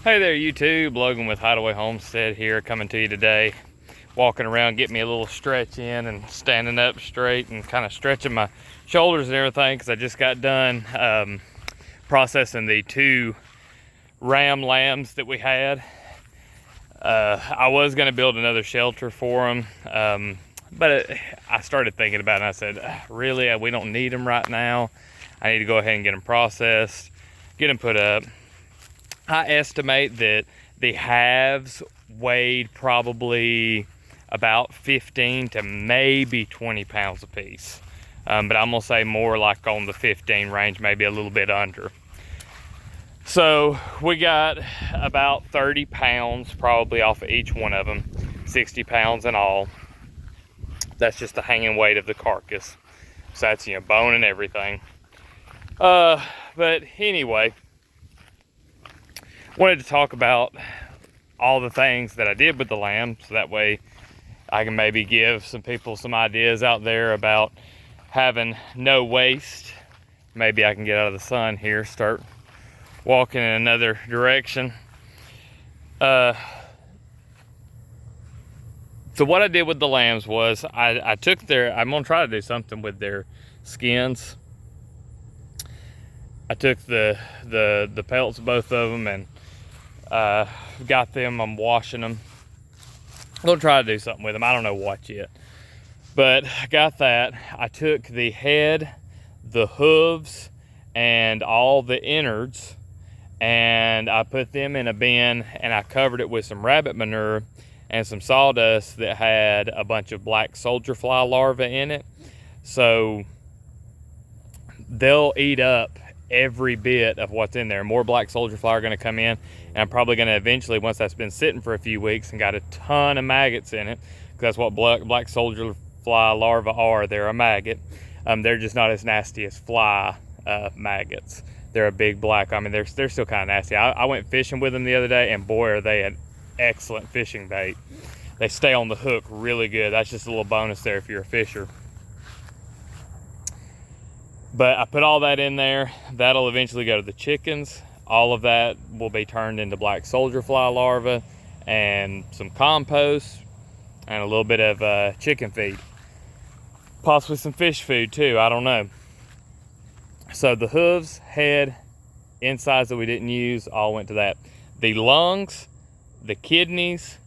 Hey there YouTube, Logan with Hideaway Homestead here, coming to you today. Walking around, getting me a little stretch in and standing up straight and kind of stretching my shoulders and everything, because I just got done processing the 2 ram lambs that we had. I was going to build another shelter for them, but I started thinking about it and I said, really, we don't need them right now. I need to go ahead and get them processed, get them put up. I estimate that the halves weighed probably about 15 to maybe 20 pounds a piece. But I'm gonna say more like on the 15 range, maybe a little bit under. So we got about 30 pounds probably off of each one of them, 60 pounds in all. That's just the hanging weight of the carcass. So that's, bone and everything. But anyway, wanted to talk about all the things that I did with the lamb, so that way I can maybe give some people some ideas out there about having no waste. Maybe I can get out of the sun here, start walking in another direction. So what I did with the lambs was I took I'm gonna try to do something with their skins. I took the pelts, both of them, and got them. I'm washing them. I'm gonna try to do something with them. I don't know what yet, but I got that. I took the head, the hooves, and all the innards, and I put them in a bin, and I covered it with some rabbit manure and some sawdust that had a bunch of black soldier fly larvae in it. So they'll eat up every bit of what's in there. More black soldier fly are going to come in, and I'm probably going to eventually, once that's been sitting for a few weeks and got a ton of maggots in it, because that's what black soldier fly larvae are. They're a maggot. They're just not as nasty as fly maggots. They're a big black, they're still kind of nasty. I went fishing with them the other day, and boy, are they an excellent fishing bait. They stay on the hook really good. That's just a little bonus there if you're a fisher. But I put all that in there. That'll eventually go to the chickens. All of that will be turned into black soldier fly larvae and some compost and a little bit of chicken feed. Possibly some fish food too, I don't know. So the hooves, head, insides that we didn't use, all went to that. The lungs, the kidneys,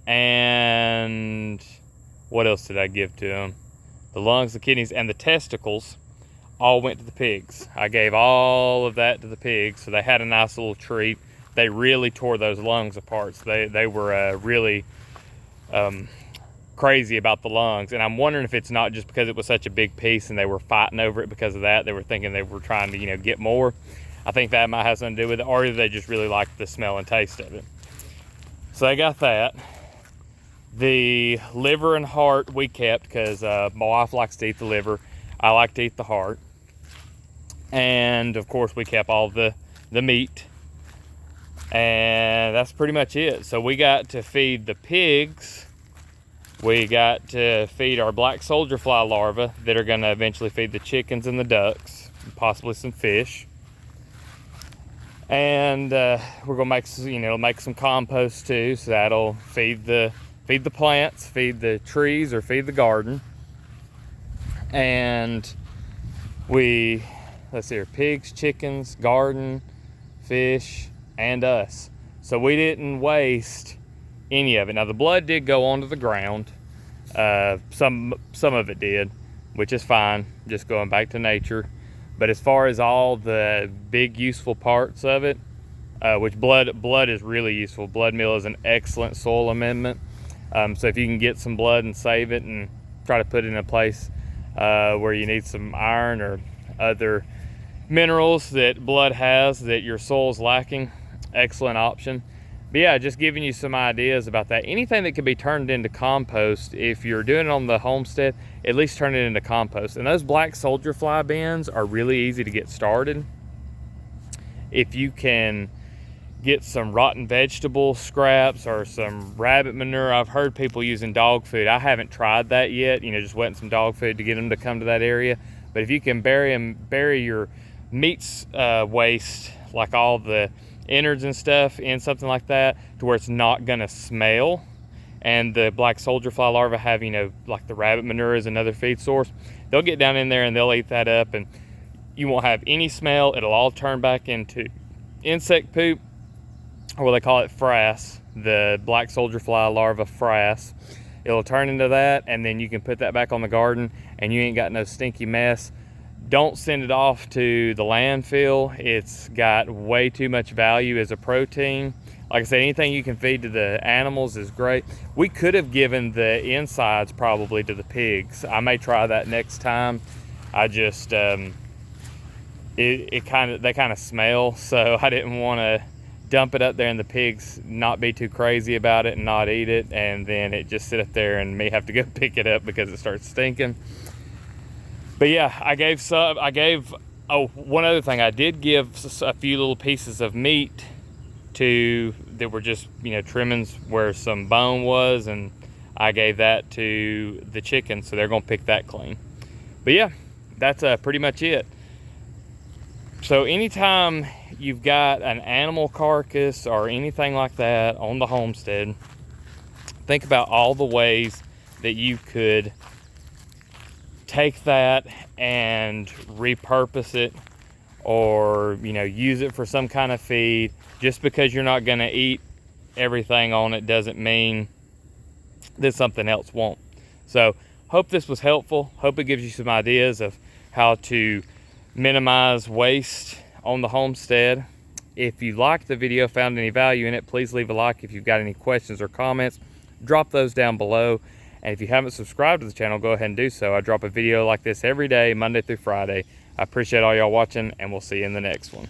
and what else did I give to them? The lungs, the kidneys, and the testicles all went to the pigs. I gave all of that to the pigs, so they had a nice little treat. They really tore those lungs apart. So they were really crazy about the lungs, and I'm wondering if it's not just because it was such a big piece and they were fighting over it because of that. They were thinking they were trying to get more. I think that might have something to do with it, or they just really liked the smell and taste of it. So I got that. The liver and heart we kept because my wife likes to eat the liver. I like to eat the heart. And of course we kept all the meat. And that's pretty much it. So we got to feed the pigs. We got to feed our black soldier fly larvae that are going to eventually feed the chickens and the ducks, and possibly some fish. And we're gonna make some compost too, so that'll feed the plants, feed the trees, or feed the garden. And let's see here, pigs, chickens, garden, fish, and us. So we didn't waste any of it. Now the blood did go onto the ground. Some of it did, which is fine, just going back to nature. But as far as all the big useful parts of it, which blood is really useful. Blood meal is an excellent soil amendment. So if you can get some blood and save it and try to put it in a place where you need some iron or other minerals that blood has that your soil's lacking, excellent option. But yeah, just giving you some ideas about that. Anything that can be turned into compost, if you're doing it on the homestead, at least turn it into compost. And those black soldier fly bins are really easy to get started. If you can get some rotten vegetable scraps or some rabbit manure. I've heard people using dog food. I haven't tried that yet, just wetting some dog food to get them to come to that area. But if you can bury your meats waste, like all the innards and stuff in something like that to where it's not gonna smell. And the black soldier fly larvae have, you know, like the rabbit manure is another feed source. They'll get down in there and they'll eat that up, and you won't have any smell. It'll all turn back into insect poop, or what they call it, frass, the black soldier fly larva frass. It'll turn into that, and then you can put that back on the garden and you ain't got no stinky mess. Don't send it off to the landfill. It's got way too much value as a protein. Like I said, anything you can feed to the animals is great. We could have given the insides probably to the pigs. I may try that next time. I just, they kind of smell, so I didn't want to dump it up there and the pigs not be too crazy about it and not eat it, and then it just sit up there and me have to go pick it up because it starts stinking. But yeah, one other thing, I did give a few little pieces of meat that were just, you know, trimmings where some bone was, and I gave that to the chickens, so they're gonna pick that clean. But yeah, that's pretty much it. So anytime you've got an animal carcass or anything like that on the homestead, think about all the ways that you could take that and repurpose it, or, you know, use it for some kind of feed. Just because you're not going to eat everything on it doesn't mean that something else won't. So hope this was helpful. Hope it gives you some ideas of how to minimize waste on the homestead. If you liked the video, found any value in it, please leave a like. If you've got any questions or comments, drop those down below. And if you haven't subscribed to the channel, go ahead and do so. I drop a video like this every day, Monday through Friday. I appreciate all y'all watching, and we'll see you in the next one.